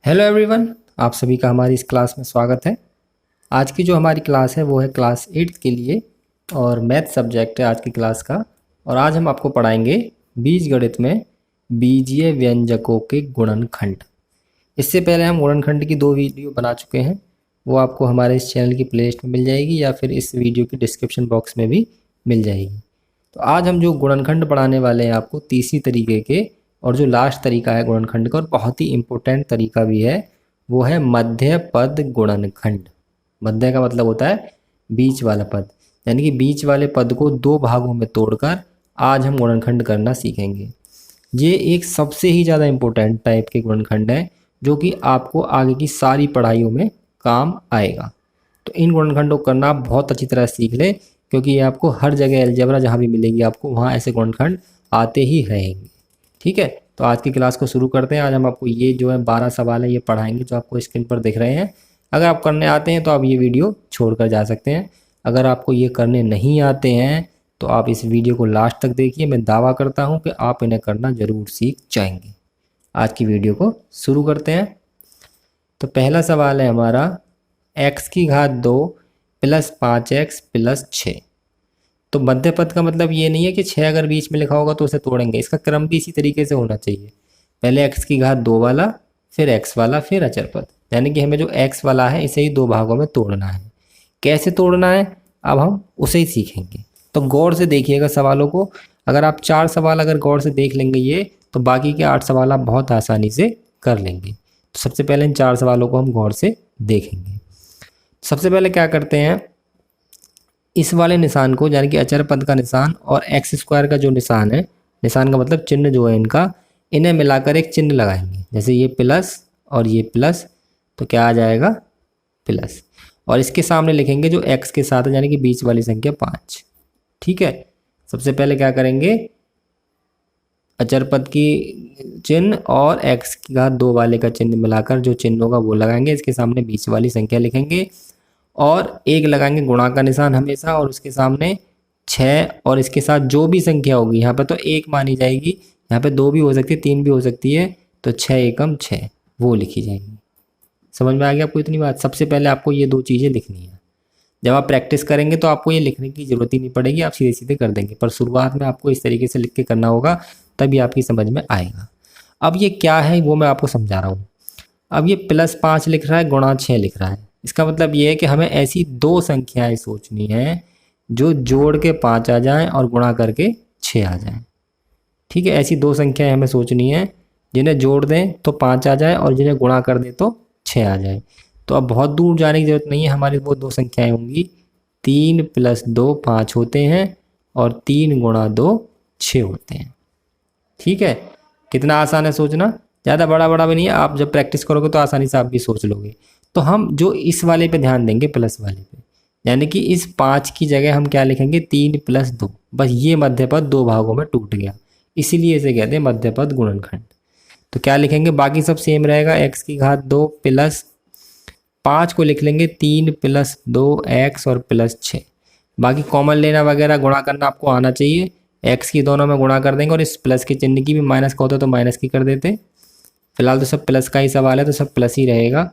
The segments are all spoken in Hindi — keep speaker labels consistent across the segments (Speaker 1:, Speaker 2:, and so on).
Speaker 1: हेलो एवरीवन, आप सभी का हमारी इस क्लास में स्वागत है। आज की जो हमारी क्लास है वो है क्लास 8 के लिए और मैथ सब्जेक्ट है आज की क्लास का। और आज हम आपको पढ़ाएंगे बीजगणित में बीजीय व्यंजकों के गुणनखंड। इससे पहले हम गुणनखंड की 2 वीडियो बना चुके हैं, वो आपको हमारे इस चैनल की प्लेलिस्ट में मिल जाएगी या फिर इस वीडियो की डिस्क्रिप्शन बॉक्स में भी मिल जाएगी। तो आज हम जो गुणनखंड पढ़ाने वाले हैं आपको तीसरी तरीके के, और जो लास्ट तरीका है गुणनखंड का और बहुत ही इम्पोर्टेंट तरीका भी है, वो है मध्य पद गुणनखंड। मध्य का मतलब होता है बीच वाला पद, यानी कि बीच वाले पद को 2 भागों में तोड़कर आज हम गुणनखंड करना सीखेंगे। ये एक सबसे ही ज़्यादा इम्पोर्टेंट टाइप के गुणनखंड है जो कि आपको आगे की सारी पढ़ाइयों में काम आएगा। तो इन गुणनखंडों को करना आप बहुत अच्छी तरह सीख लें, क्योंकि ये आपको हर जगह अलजेब्रा जहाँ भी मिलेगी आपको वहाँ ऐसे गुणनखंड आते ही रहेंगे। ठीक है, तो आज की क्लास को शुरू करते हैं। आज हम आपको ये जो है 12 सवाल है ये पढ़ाएंगे जो आपको स्क्रीन पर दिख रहे हैं। अगर आप करने आते हैं तो आप ये वीडियो छोड़कर जा सकते हैं। अगर आपको ये करने नहीं आते हैं तो आप इस वीडियो को लास्ट तक देखिए। मैं दावा करता हूँ कि आप इन्हें करना ज़रूर सीख जाएंगे। आज की वीडियो को शुरू करते हैं। तो पहला सवाल है हमारा, x⁻² + 5x + 6। तो मध्य पद का मतलब ये नहीं है कि 6 अगर बीच में लिखा होगा तो उसे तोड़ेंगे। इसका क्रम भी इसी तरीके से होना चाहिए, पहले x⁻² वाला, फिर x वाला, फिर अचर पद। यानी कि हमें जो x वाला है इसे ही 2 भागों में तोड़ना है। कैसे तोड़ना है अब हम उसे ही सीखेंगे। तो गौर से देखिएगा सवालों को। अगर आप 4 सवाल अगर गौर से देख लेंगे ये, तो बाकी के 8 सवाल आप बहुत आसानी से कर लेंगे। तो सबसे पहले इन 4 सवालों को हम गौर से देखेंगे। सबसे पहले क्या करते हैं, इस वाले निशान को यानी कि अचर पद का निशान और x² का जो निशान है, निशान का मतलब चिन्ह जो है इनका, इन्हें मिलाकर एक चिन्ह लगाएंगे। जैसे ये प्लस और ये प्लस, तो क्या आ जाएगा प्लस। और इसके सामने लिखेंगे जो x के साथ है यानी कि बीच वाली संख्या 5। ठीक है, सबसे पहले क्या करेंगे, अचर पद की चिन्ह और x⁻² वाले का चिन्ह मिलाकर जो चिन्ह होगा वो लगाएंगे। इसके सामने बीच वाली संख्या लिखेंगे और एक लगाएंगे गुणा का निशान हमेशा, और उसके सामने 6, और इसके साथ जो भी संख्या होगी यहाँ पे तो 1 मानी जाएगी, यहाँ पे 2 भी हो सकती है, 3 भी हो सकती है, तो 6 एकम 6 वो लिखी जाएगी। समझ में आ गया आपको इतनी बात। सबसे पहले आपको ये 2 चीज़ें लिखनी है। जब आप प्रैक्टिस करेंगे तो आपको ये लिखने की ज़रूरत ही नहीं पड़ेगी, आप सीधे सीधे कर देंगे। पर शुरुआत में आपको इस तरीके से लिख के करना होगा, तभी आपकी समझ में आएगा। अब ये क्या है वो मैं आपको समझा रहा हूँ। अब ये +5 लिख रहा है, गुणा 6 लिख रहा है। इसका मतलब ये है कि हमें ऐसी 2 संख्याएं सोचनी है जो जोड़ के 5 आ जाएं और गुणा करके 6 आ जाएं। ठीक है, ऐसी 2 संख्याएं हमें सोचनी है जिन्हें जोड़ दें तो 5 आ जाए और जिन्हें गुणा कर दें तो 6 आ जाए। तो अब बहुत दूर जाने की ज़रूरत नहीं है, हमारी वो 2 संख्याएं होंगी 3 + 2 5 होते हैं और 3 × 2 6 होते हैं। ठीक है, कितना आसान है सोचना, ज़्यादा बड़ा बड़ा भी नहीं है। आप जब प्रैक्टिस करोगे तो आसानी से आप भी सोच लोगे। तो हम जो इस वाले पे ध्यान देंगे, प्लस वाले पे, यानी कि इस 5 की जगह हम क्या लिखेंगे, 3 + 2। बस ये मध्य पद 2 भागों में टूट गया, इसीलिए इसे कहते हैं मध्य पद गुणनखंड। तो क्या लिखेंगे, बाकी सब सेम रहेगा। x⁻² + 5 को लिख लेंगे 3 + 2x और +6। बाकी कॉमन लेना वगैरह गुणा करना आपको आना चाहिए। x की दोनों में गुणा कर देंगे और इस प्लस के चिन्ह की भी माइनस का होता तो माइनस की कर देते। फिलहाल तो सब प्लस का ही सवाल है तो सब प्लस ही रहेगा।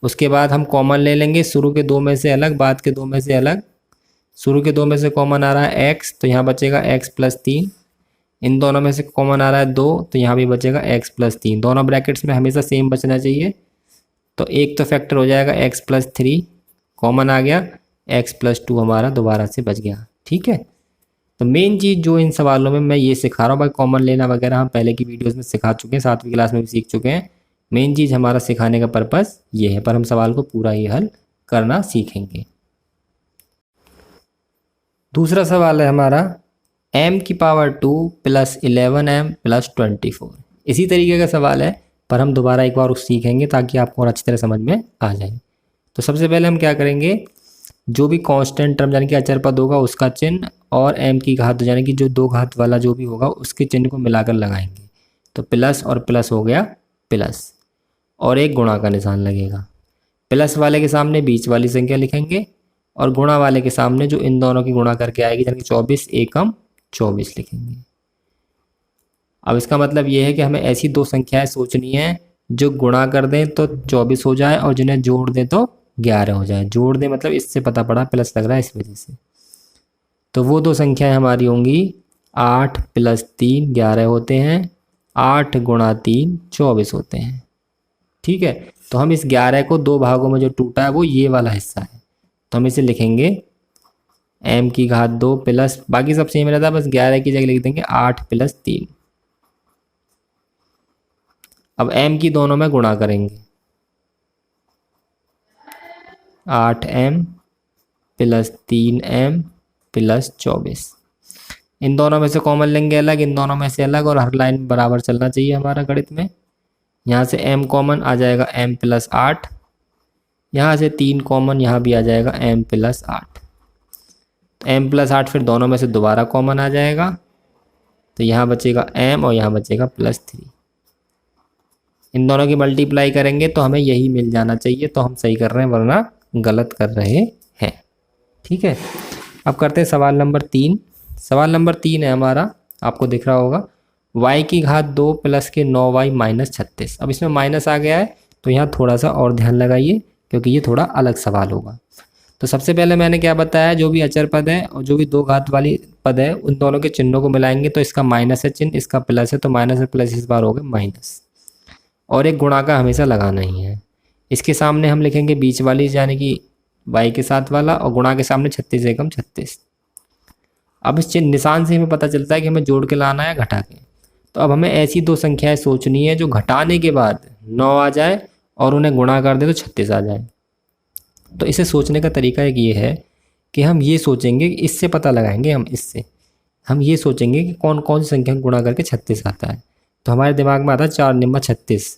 Speaker 1: उसके बाद हम कॉमन ले लेंगे, शुरू के 2 में से अलग, बाद के 2 में से अलग। शुरू के 2 में से कॉमन आ रहा है x, तो यहाँ बचेगा x + 3। इन दोनों में से कॉमन आ रहा है 2, तो यहाँ भी बचेगा x + 3। दोनों ब्रैकेट्स में हमेशा सेम बचना चाहिए। तो एक तो फैक्टर हो जाएगा x + 3, कॉमन आ गया, x + 2 हमारा दोबारा से बच गया। ठीक है, तो मेन चीज़ जो इन सवालों में मैं ये सिखा रहा हूँ, भाई कॉमन लेना वगैरह हम पहले की वीडियोस में सिखा चुके हैं, 7वीं क्लास में भी सीख चुके हैं। मेन चीज़ हमारा सिखाने का पर्पस ये है, पर हम सवाल को पूरा ही हल करना सीखेंगे। दूसरा सवाल है हमारा, m⁻² + 11m + 24। इसी तरीके का सवाल है, पर हम दोबारा एक बार उस सीखेंगे ताकि आपको और अच्छी तरह समझ में आ जाए। तो सबसे पहले हम क्या करेंगे, जो भी कांस्टेंट टर्म यानी कि अचर पद होगा उसका चिन्ह और m की घात यानी कि जो 2 घात वाला जो भी होगा उसके चिन्ह को मिलाकर लगाएंगे। तो प्लस और प्लस हो गया प्लस, और एक गुणा का निशान लगेगा। प्लस वाले के सामने बीच वाली संख्या लिखेंगे और गुणा वाले के सामने जो इन दोनों की गुणा करके आएगी यानी कि 24 एकम 24 लिखेंगे। अब इसका मतलब ये है कि हमें ऐसी 2 संख्याएं सोचनी है जो गुणा कर दें तो 24 हो जाए और जिन्हें जोड़ दें तो 11 हो जाए। जोड़ दें मतलब इससे पता पड़ा प्लस लग रहा है इस वजह से। तो वो दो संख्याएं हमारी होंगी 8 + 3 11 होते हैं, 8 × 3 24 होते हैं। ठीक है, तो हम इस 11 को दो भागों में जो टूटा है वो ये वाला हिस्सा है, तो हम इसे लिखेंगे m⁻2 प्लस, बाकी सब सेम रहता है, बस 11 की जगह लिख देंगे 8 + 3। अब m की दोनों में गुणा करेंगे, 8m + 3m + 24। इन दोनों में से कॉमन लेंगे अलग, इन दोनों में से अलग, और हर लाइन बराबर चलना चाहिए हमारा गणित में। यहाँ से m कॉमन आ जाएगा m + 8, यहाँ से 3 कॉमन, यहाँ भी आ जाएगा m + 8। m + 8 फिर दोनों में से दोबारा कॉमन आ जाएगा, तो यहाँ बचेगा m और यहाँ बचेगा +3। इन दोनों की मल्टीप्लाई करेंगे तो हमें यही मिल जाना चाहिए, तो हम सही कर रहे हैं वरना गलत कर रहे हैं। ठीक है, अब करते हैं सवाल नंबर 3। सवाल नंबर 3 है हमारा, आपको दिख रहा होगा, y⁻2 + के 9y - 36। अब इसमें माइनस आ गया है तो यहाँ थोड़ा सा और ध्यान लगाइए क्योंकि ये थोड़ा अलग सवाल होगा। तो सबसे पहले मैंने क्या बताया, जो भी अचर पद है और जो भी दो घात वाली पद है उन दोनों के चिन्हों को मिलाएंगे, तो इसका माइनस है चिन्ह, इसका प्लस है, तो माइनस से प्लस इस बार हो गए माइनस, और एक गुणा का हमेशा लगाना ही है। इसके सामने हम लिखेंगे बीच वाली यानी कि y के साथ वाला, और गुणा के सामने 36 एकम 36। अब इस चिन्ह निशान से हमें पता चलता है कि हमें जोड़ के लाना है घटा के। तो अब हमें ऐसी दो संख्याएं सोचनी है जो घटाने के बाद 9 आ जाए और उन्हें गुणा कर दे तो 36 आ जाए। तो इसे सोचने का तरीका एक ये है कि हम ये सोचेंगे, इससे पता लगाएंगे, हम ये सोचेंगे कि कौन कौन सी संख्या गुणा करके 36 आता है। तो हमारे दिमाग में आता है 4 × 36,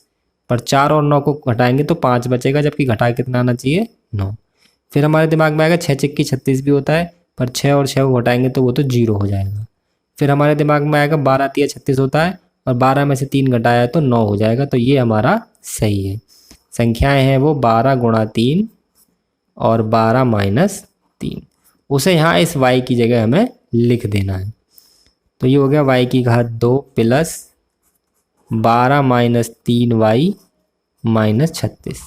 Speaker 1: पर 4 और 9 को घटाएंगे तो 5 बचेगा, जबकि घटा कितना आना चाहिए 9। फिर हमारे दिमाग में आएगा 6 × 36 भी होता है, पर 6 और 6 को घटाएंगे तो वो तो 0 हो जाएगा। फिर हमारे दिमाग में आएगा 12 × 3 = 36 होता है, और 12 में से 3 घटाया तो 9 हो जाएगा। तो ये हमारा सही है। संख्याएं हैं वो 12 × 3 और 12 - 3। उसे यहाँ इस y की जगह हमें लिख देना है। तो ये हो गया y⁻2 + 12 - 3y - 36।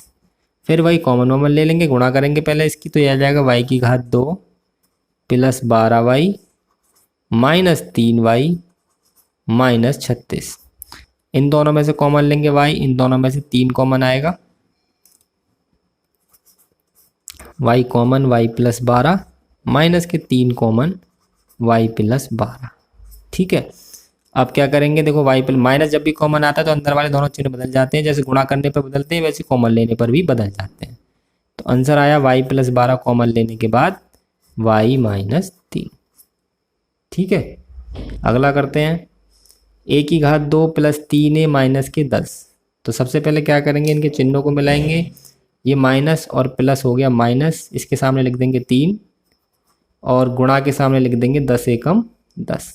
Speaker 1: फिर वही कॉमन ले लेंगे, गुणा करेंगे पहले इसकी, तो यह आ जाएगा y⁻2 + 12y - 3y - 36। इन दोनों में से कॉमन लेंगे y, इन दोनों में से 3 कॉमन आएगा, y कॉमन y + 12 माइनस के 3 कॉमन y + 12। ठीक है, अब क्या करेंगे, देखो y + माइनस जब भी कॉमन आता है तो अंदर वाले दोनों चिन्ह बदल जाते हैं, जैसे गुणा करने पर बदलते हैं वैसे कॉमन लेने पर भी बदल जाते हैं। तो आंसर आया y + 12 कॉमन लेने के बाद y - 3। ठीक है, अगला करते हैं a⁻2 + 3a - के 10। तो सबसे पहले क्या करेंगे, इनके चिन्हों को मिलाएंगे, ये माइनस और प्लस हो गया माइनस, इसके सामने लिख देंगे 3 और गुणा के सामने लिख देंगे 10 एकम 10।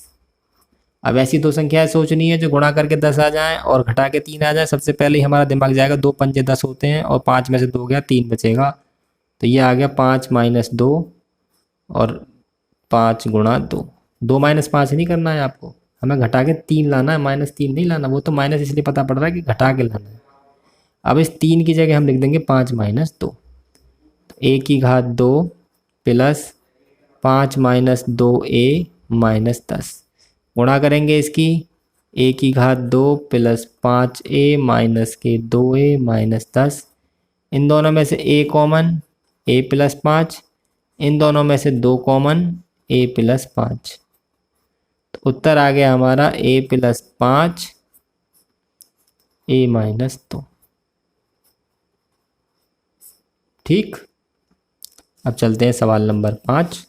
Speaker 1: अब ऐसी दो संख्याएं सोचनी है जो गुणा करके 10 आ जाएं और घटा के 3 आ जाए। सबसे पहले ही हमारा दिमाग जाएगा 2 पंजे 10 होते हैं और 5 में से 2 गया 3 बचेगा, तो ये आ गया 5 - 2 और 5 × 2। 2 - 5 नहीं करना है आपको, हमें घटा के 3 लाना है, -3 नहीं लाना। वो तो माइनस इसलिए पता पड़ रहा है कि घटा के लाना है। अब इस 3 की जगह हम लिख देंगे 5 - 2। तो a⁻2 + 5 - 2a - 10। गुणा करेंगे इसकी, a⁻2 + 5a - के 2a - 10। इन दोनों में से a कॉमन, a + 5, इन दोनों में से 2 कॉमन, a + 5। तो उत्तर आ गया हमारा a + 5 a - 2। ठीक, अब चलते हैं सवाल नंबर 5।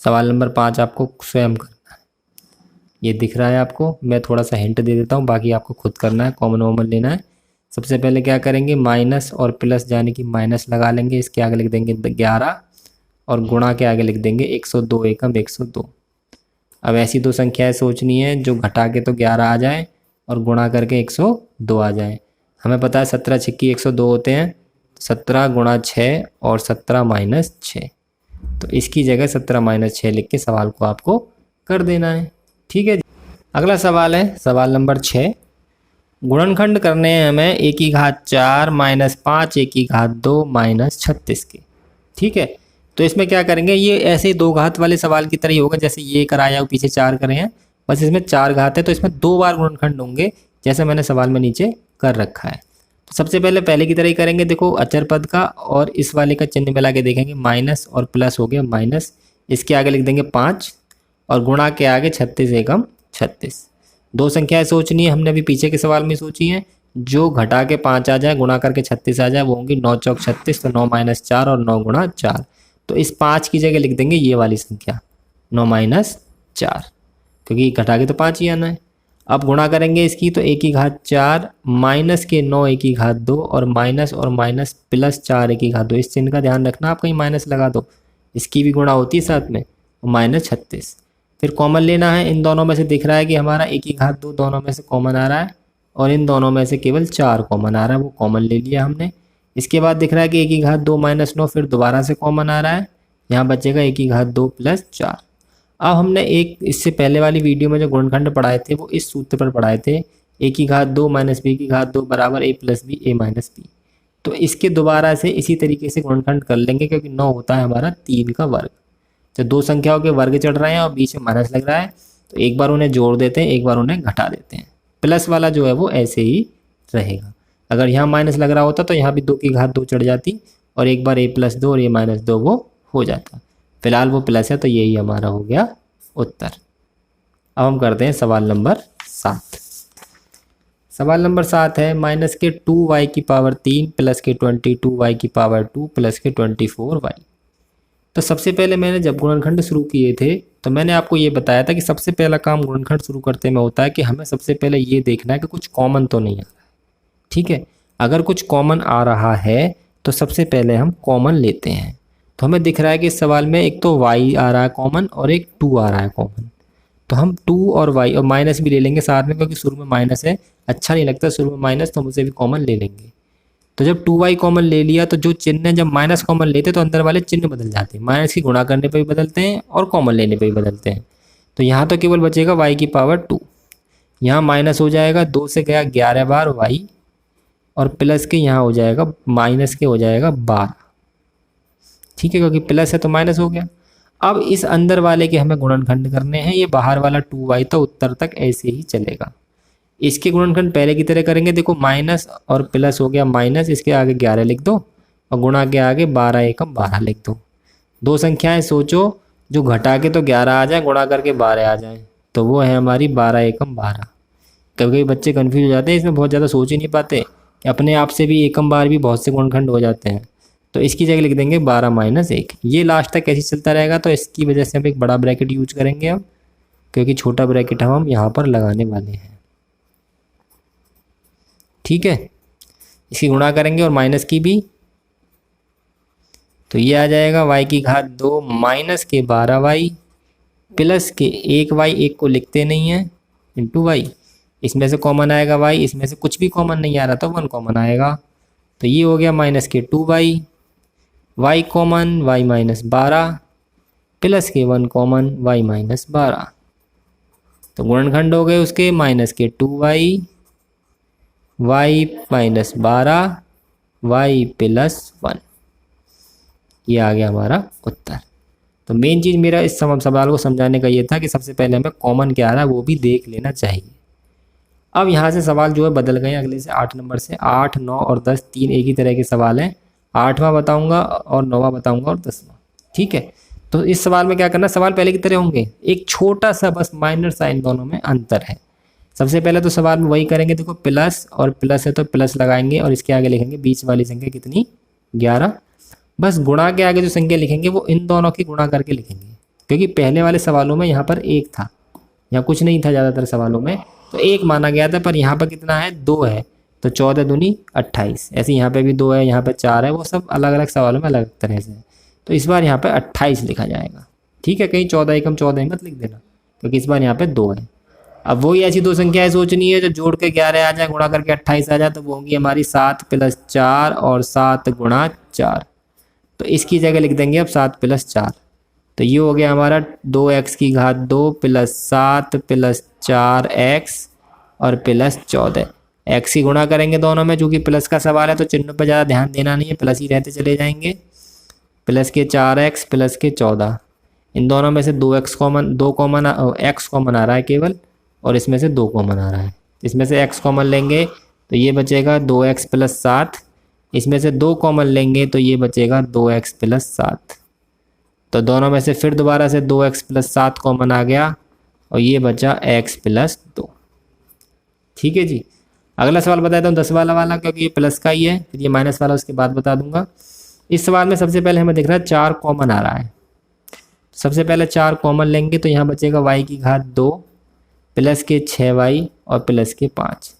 Speaker 1: सवाल नंबर 5 आपको स्वयं करना है, ये दिख रहा है आपको, मैं थोड़ा सा हिंट दे देता हूँ, बाकी आपको खुद करना है, कॉमन लेना है। सबसे पहले क्या करेंगे, माइनस और प्लस यानी कि माइनस लगा लेंगे, इसके आगे लिख देंगे 11 और गुणा के आगे लिख देंगे 102 एकम 102। अब ऐसी दो संख्याएं सोचनी है जो घटा के तो 11 आ जाए और गुणा करके 102 आ जाए। हमें पता है 17 × 6 = 102 होते हैं, 17 × 6 और 17 - 6। तो इसकी जगह 17 - 6 लिख के सवाल को आपको कर देना है। ठीक है जी, अगला सवाल है सवाल नंबर 6। गुणनखंड करने हैं हमें a की घात 4 माइनस 5 a की घात 2 माइनस 36 के। ठीक है, तो इसमें क्या करेंगे, ये ऐसे ही दो घात वाले सवाल की तरह ही होगा, जैसे ये कराया और पीछे 4 करे हैं, बस इसमें 4 घात है तो इसमें 2 बार गुणनखंड होंगे, जैसे मैंने सवाल में नीचे कर रखा है। तो सबसे पहले की तरह ही करेंगे। देखो अचर पद का और इस वाले का चिन्ह मिला के देखेंगे, माइनस और प्लस हो गया माइनस, इसके आगे लिख देंगे 5 और गुणा के आगे 36 एकम 36। दो संख्याएं सोचनी है, हमने अभी पीछे के सवाल में सोची हैं। जो घटा के 5 आ जाए, गुणा करके 36 आ जाए, वो होंगी 9 चौक 36, तो 9 माइनस 4 और 9 गुणा 4। तो इस 5 की जगह लिख देंगे ये वाली संख्या 9 माइनस 4, क्योंकि घटा के तो 5 ही आना है। अब गुणा करेंगे इसकी, तो a की घात 4 माइनस के 9 a की घात 2 और माइनस प्लस 4 a की घात 2। इस चिन्ह का ध्यान रखना, आप कहीं माइनस लगा दो, इसकी भी गुणा होती है साथ में, माइनस 36। फिर कॉमन लेना है, इन दोनों में से दिख रहा है कि हमारा a की घात 2 दोनों में से कॉमन आ रहा है और इन दोनों में से केवल 4 कॉमन आ रहा है, वो कॉमन ले लिया हमने। इसके बाद दिख रहा है कि a की घात 2 माइनस 9 फिर दोबारा से कॉमन आ रहा है, यहाँ बचेगा a की घात 2 प्लस 4। अब हमने एक इससे पहले वाली वीडियो में जो गुणनखंड पढ़ाए थे वो इस सूत्र पर पढ़ाए थे, a की घात 2 माइनस b की घात 2 बराबर a plus b a minus b. तो इसके दोबारा से इसी तरीके से गुणनखंड कर लेंगे, क्योंकि 9 होता है हमारा 3 का वर्ग। तो दो संख्याओं के वर्ग चढ़ रहे हैं और बीच में माइनस लग रहा है, तो एक बार उन्हें जोड़ देते हैं, एक बार उन्हें घटा देते हैं। प्लस वाला जो है वो ऐसे ही रहेगा। अगर यहाँ माइनस लग रहा होता तो यहाँ भी 2 की घात 2 चढ़ जाती और एक बार a प्लस 2 और a माइनस 2 वो हो जाता। फिलहाल वो प्लस है, तो यही हमारा हो गया उत्तर। अब हम करते हैं सवाल नंबर 7। सवाल नंबर 7 है माइनस के 2y की पावर 3 प्लस के 22y की पावर 2 प्लस के 24y। तो सबसे पहले मैंने जब गुणनखंड शुरू किए थे तो मैंने आपको ये बताया था कि सबसे पहला काम गुणनखंड शुरू करते में होता है कि हमें सबसे पहले ये देखना है कि कुछ कॉमन तो नहीं आ रहा है। ठीक है, अगर कुछ कॉमन आ रहा है तो सबसे पहले हम कॉमन लेते हैं। तो हमें दिख रहा है कि इस सवाल में एक तो y आ रहा है कॉमन और एक 2 आ रहा है कॉमन, तो हम 2 और y और माइनस भी ले लेंगे साथ में, क्योंकि शुरू में माइनस है, अच्छा नहीं लगता शुरू में माइनस, तो हम उसे भी कॉमन ले लेंगे। तो जब 2y कॉमन ले लिया तो जो चिन्ह है, जब माइनस कॉमन लेते तो अंदर वाले चिन्ह बदल जाते हैं, माइनस की गुणा करने पर भी बदलते हैं और कॉमन लेने पर भी बदलते हैं। तो यहाँ तो केवल बचेगा y की पावर 2, यहाँ माइनस हो जाएगा 2 से गया 11 बार y और प्लस के यहाँ हो जाएगा माइनस के हो जाएगा 12। ठीक है, क्योंकि प्लस है तो माइनस हो गया। अब इस अंदर वाले के हमें गुणनखंड करने हैं, ये बाहर वाला 2y तो उत्तर तक ऐसे ही चलेगा। इसके गुणनखंड पहले की तरह करेंगे। देखो माइनस और प्लस हो गया माइनस, इसके आगे 11 लिख दो और गुणा के आगे 12 एकम 12 लिख दो। दो संख्याएं सोचो जो घटा के तो 11 आ जाए, गुणा करके 12 आ जाए, तो वो है हमारी 12 एकम 12। कभी कभी बच्चे कन्फ्यूज हो जाते हैं, इसमें बहुत ज़्यादा सोच ही नहीं पाते कि अपने आप से भी एकम बार भी बहुत से गुणनखंड हो जाते हैं। तो इसकी जगह लिख देंगे 12 माइनस 1। ये लास्ट तक ऐसे चलता रहेगा, तो इसकी वजह से हम एक बड़ा ब्रैकेट यूज करेंगे अब, क्योंकि छोटा ब्रैकेट हम यहाँ पर लगाने वाले हैं। ठीक है, इसकी गुणा करेंगे और माइनस की भी, तो ये आ जाएगा y की घात 2 माइनस के 12y प्लस के 1y, एक को लिखते नहीं है, इंटू y। इसमें से कॉमन आएगा y, इसमें से कुछ भी कॉमन नहीं आ रहा तो 1 कॉमन आएगा, तो ये हो गया माइनस के 2y, y common y minus 12 plus के 1 कॉमन y माइनस 12। तो गुणनखंड हो गए उसके माइनस के 2y y minus 12 y plus 1। ये आ गया हमारा उत्तर। तो मेन चीज़ मेरा इस सवाल को समझाने का ये था कि सबसे पहले हमें कॉमन क्या आ रहा है वो भी देख लेना चाहिए। अब यहाँ से सवाल जो है बदल गए, अगले से 8 नंबर से 8, 9 और 10 तीन एक ही तरह के सवाल हैं। 8वां बताऊँगा और 9वां बताऊँगा और 10वां। ठीक है, तो इस सवाल में क्या करना, सवाल पहले की तरह होंगे, एक छोटा सा बस माइनर साइन दोनों में अंतर है। सबसे पहले तो सवाल में वही करेंगे, देखो प्लस और प्लस है तो प्लस लगाएंगे और इसके आगे लिखेंगे बीच वाली संख्या कितनी 11। बस गुणा के आगे जो संख्या लिखेंगे वो इन दोनों की गुणा करके लिखेंगे, क्योंकि पहले वाले सवालों में यहाँ पर 1 था, यहाँ कुछ नहीं था ज़्यादातर सवालों में, तो 1 माना गया था, पर यहाँ पर कितना है 2 है, तो 14 दूनी 28। ऐसे यहाँ पे भी 2 है, यहाँ पे 4 है, वो सब अलग अलग सवालों में अलग तरह से है। तो इस बार यहाँ पे 28 लिखा जाएगा। ठीक है, कहीं 14 एकम 14 मत लिख देना, क्योंकि इस बार यहाँ पे 2 है। अब वही ऐसी दो संख्याएं सोचनी है जो जोड़ के 11 आ जाए, गुणा करके 28 आ जाए, तो वो होंगी हमारी 7 प्लस 4 और 7 गुणा 4। तो इसकी जगह लिख देंगे अब 7 प्लस 4। तो ये हो गया हमारा 2x की घात 2 प्लस 7 प्लस 4x और प्लस 14। x की गुणा करेंगे दोनों में, चूँकि प्लस का सवाल है तो चिन्ह पर ज़्यादा ध्यान देना नहीं है, प्लस ही रहते चले जाएंगे। प्लस के 4x प्लस के 14, इन दोनों में से 2x common, 2 common, x common आ रहा है केवल, और इसमें से 2 कॉमन आ रहा है। इसमें से x कॉमन लेंगे तो ये बचेगा 2x प्लस 7, इसमें से 2 कॉमन लेंगे तो ये बचेगा 2x प्लस 7। तो दोनों में से फिर दोबारा से 2x प्लस 7 कॉमन आ गया और ये बचा x प्लस 2। ठीक है जी। अगला सवाल बताता हूँ 10 वाला, क्योंकि ये प्लस का ही है, फिर ये माइनस वाला उसके बाद बता दूंगा। इस सवाल में सबसे पहले हमें दिख रहा है 4 कॉमन आ रहा है। सबसे पहले 4 कॉमन लेंगे तो यहाँ बचेगा y की घात 2 प्लस के 6y और प्लस के 5।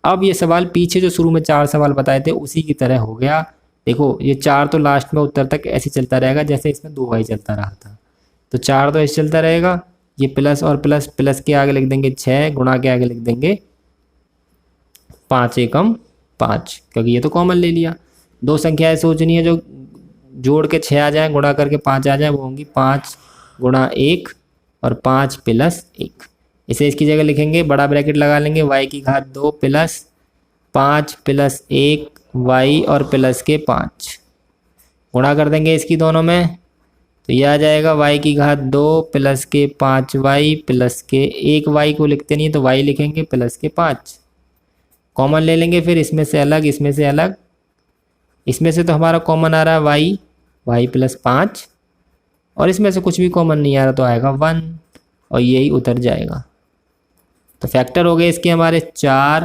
Speaker 1: अब ये सवाल पीछे जो शुरू में 4 सवाल बताए थे उसी की तरह हो गया। देखो ये 4 तो लास्ट में उत्तर तक ऐसे चलता रहेगा जैसे इसमें 2y चलता रहा था, तो 4 तो ऐसे चलता रहेगा। ये प्लस और प्लस, प्लस के आगे लिख देंगे 6, गुणा के आगे लिख देंगे 5 एकम 5, क्योंकि ये तो कॉमन ले लिया। 2 संख्याएं सोचनी है जो जोड़ के 6 आ जाए, गुणा करके 5 आ जाए, वो होंगी 5 गुणा 1 और 5 प्लस 1। इसे इसकी जगह लिखेंगे, बड़ा ब्रैकेट लगा लेंगे, y की घात 2 प्लस 5 प्लस 1 y और प्लस के 5, गुणा कर देंगे इसकी दोनों में, तो यह आ जाएगा y की घात 2 प्लस के 5y प्लस के 1y को लिखते नहीं तो y लिखेंगे प्लस के 5। कॉमन ले लेंगे फिर इसमें से अलग, इसमें से अलग, इसमें से तो हमारा कॉमन आ रहा है y प्लस 5, और इसमें से कुछ भी कॉमन नहीं आ रहा तो आएगा 1 और यही उतर जाएगा। तो फैक्टर हो गए इसके हमारे 4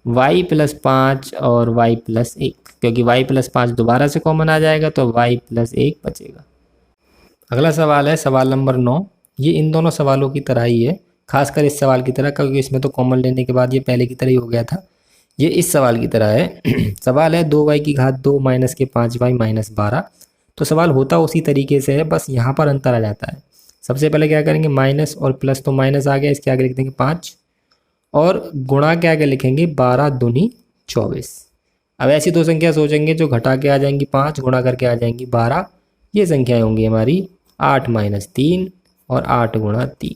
Speaker 1: y प्लस 5 और y प्लस 1, क्योंकि y प्लस 5 दोबारा से कॉमन आ जाएगा तो y प्लस 1 बचेगा। अगला सवाल है सवाल नंबर 9। ये इन दोनों सवालों की तरह ही है, खासकर इस सवाल की तरह, क्योंकि इसमें तो कॉमन लेने के बाद ये पहले की तरह ही हो गया था। ये इस सवाल की तरह है। सवाल है 2y की घात 2 माइनस के 5y माइनस 12। तो सवाल होता उसी तरीके से है, बस यहाँ पर अंतर आ जाता है। सबसे पहले क्या करेंगे, माइनस और प्लस तो माइनस आ गया, इसके आगे लिख देंगे 5 और गुणा के आगे लिखेंगे 12 दूनी 24। अब ऐसी 2 संख्या सोचेंगे जो घटा के आ जाएंगी 5, गुणा करके आ जाएंगी 12। ये संख्याएं होंगी हमारी 8 माइनस 3 और 8 गुणा 3।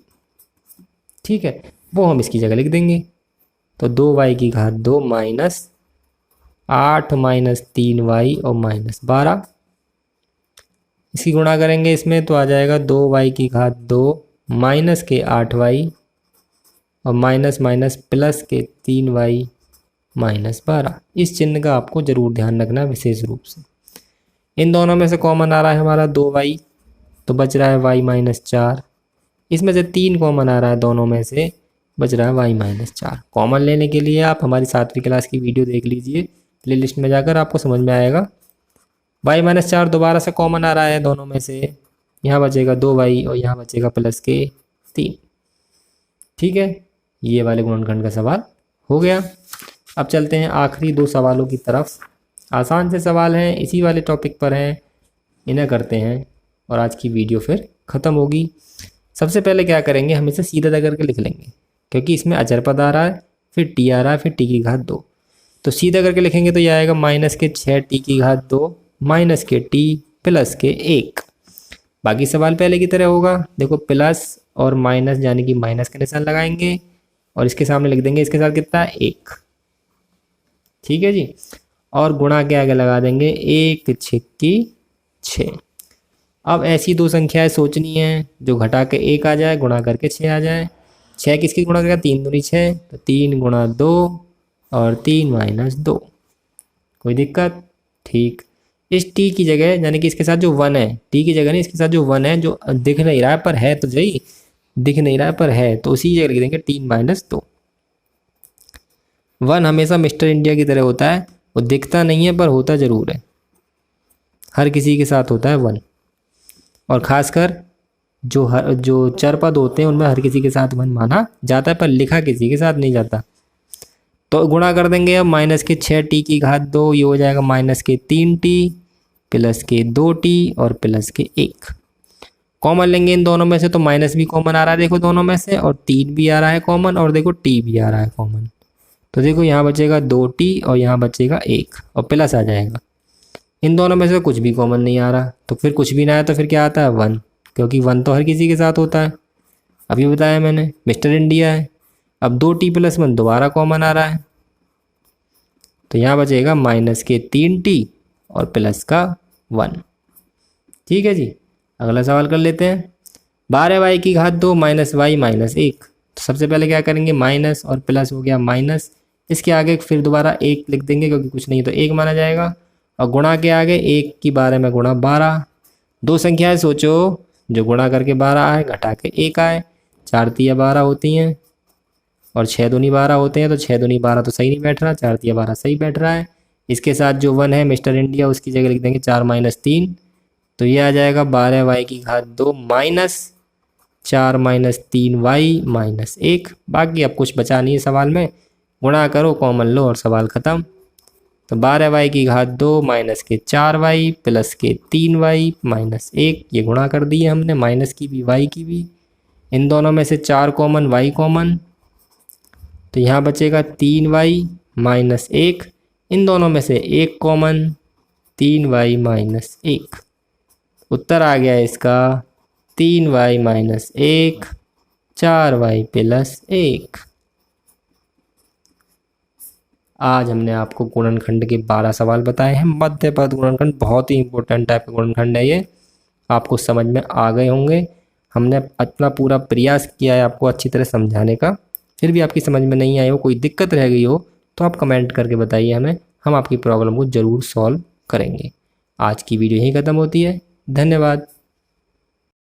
Speaker 1: ठीक है, वो हम इसकी जगह लिख देंगे। तो 2y की घात 2 माइनस 8 माइनस 3y और माइनस 12, इसकी गुणा करेंगे इसमें तो आ जाएगा 2y की घात 2 माइनस के 8y और माइनस माइनस प्लस के 3y माइनस 12। इस चिन्ह का आपको ज़रूर ध्यान रखना विशेष रूप से। इन दोनों में से कॉमन आ रहा है हमारा 2y, तो बच रहा है y माइनस 4। इसमें से 3 कॉमन आ रहा है दोनों में से, बच रहा है y माइनस 4। कॉमन लेने के लिए आप हमारी 7वीं क्लास की वीडियो देख लीजिए, प्लेलिस्ट में जाकर आपको समझ में आएगा। y माइनस 4 दोबारा से कॉमन आ रहा है दोनों में से, यहाँ बचेगा 2y और यहाँ बचेगा प्लस के 3। ठीक है, ये वाले गुणनखंड का सवाल हो गया। अब चलते हैं आखिरी 2 सवालों की तरफ। आसान से सवाल हैं, इसी वाले टॉपिक पर हैं, इन्हें करते हैं और आज की वीडियो फिर ख़त्म होगी। सबसे पहले क्या करेंगे, हम इसे सीधा करके लिख लेंगे, क्योंकि इसमें अचर पद आ रहा है, फिर t आ रहा है, फिर t की घात 2। तो सीधा करके लिखेंगे तो यह आएगा माइनस के 6t की घात 2 माइनस के t प्लस के 1। बाकी सवाल पहले की तरह होगा। देखो प्लस और माइनस यानी कि माइनस का निशान लगाएंगे और इसके सामने लिख देंगे इसके साथ कितना 1। ठीक है जी, और गुणा के आगे लगा देंगे 1 छिक्की 6। अब ऐसी 2 संख्याएं सोचनी है जो घटा के 1 आ जाए, गुणा करके 6 आ जाए। 6 किसकी गुणा करेगा, 3 दूनी 6, तो 3 गुणा 2 और 3 माइनस 2। कोई दिक्कत? ठीक। इस t की जगह यानी कि इसके साथ जो 1 है, t की जगह नहीं, इसके साथ जो 1 है जो दिख नहीं रहा है पर है, तो सही दिख नहीं रहा है पर है, तो उसी जगह लिख देंगे 3 माइनस 2। 1 हमेशा मिस्टर इंडिया की तरह होता है, वो दिखता नहीं है पर होता ज़रूर है, हर किसी के साथ होता है 1। और ख़ासकर जो चर पद होते हैं उनमें हर किसी के साथ 1 माना जाता है, पर लिखा किसी के साथ नहीं जाता। तो गुणा कर देंगे अब माइनस के 6t की घात 2, ये हो जाएगा माइनस के 3t प्लस के 2t और प्लस के 1। कॉमन लेंगे इन दोनों में से, तो माइनस भी कॉमन आ रहा है देखो दोनों में से, और 3 भी आ रहा है कॉमन, और देखो t भी आ रहा है कॉमन। तो देखो यहाँ बचेगा 2t और यहाँ बचेगा 1 और प्लस आ जाएगा। इन दोनों में से कुछ भी कॉमन नहीं आ रहा, तो फिर कुछ भी ना आया तो फिर क्या आता है 1। क्योंकि 1 तो हर किसी के साथ होता है, अभी बताया मैंने, मिस्टर इंडिया है। अब 2t+1 दोबारा कॉमन आ रहा है, तो यहाँ बचेगा -3t और प्लस का 1। ठीक है जी, अगला सवाल कर लेते हैं। 12y² -y-1। तो सबसे पहले क्या करेंगे, माइनस और प्लस हो गया माइनस, इसके आगे फिर दोबारा 1 लिख देंगे क्योंकि कुछ नहीं तो 1 माना जाएगा, और गुणा के आगे 1 की 12 में गुणा 12। दो संख्याएं सोचो जो गुणा करके 12 आए घटा के 1 आए, 4 तिया 12 होती हैं और 6 दूनी 12 होते हैं, तो 6 दूनी 12 तो सही नहीं बैठ रहा, 4 तिया 12 सही बैठ रहा है। इसके साथ जो 1 है मिस्टर इंडिया, उसकी जगह लिख देंगे 4 - 3, तो ये आ जाएगा 12y² -4 - 3y-1। बाकी अब कुछ बचा नहीं है सवाल में, गुणा करो, कॉमन लो और सवाल ख़त्म। तो 12y² -4y प्लस के 3y-1, ये गुणा कर दिए हमने, माइनस की भी y की भी, इन दोनों में से 4 कॉमन, y कॉमन, तो यहाँ बचेगा 3y-1, इन दोनों में से 1 कॉमन, 3y-1। उत्तर आ गया इसका 3y-1 4y + 1। आज हमने आपको गुणनखंड के 12 सवाल बताए हैं। मध्य पद गुणनखंड बहुत ही इंपॉर्टेंट टाइप का गुणनखंड है, ये आपको समझ में आ गए होंगे। हमने अपना पूरा प्रयास किया है आपको अच्छी तरह समझाने का, फिर भी आपकी समझ में नहीं आई हो, कोई दिक्कत रह गई हो, तो आप कमेंट करके बताइए हमें, हम आपकी प्रॉब्लम को ज़रूर सॉल्व करेंगे। आज की वीडियो यहीं ख़त्म होती है, धन्यवाद।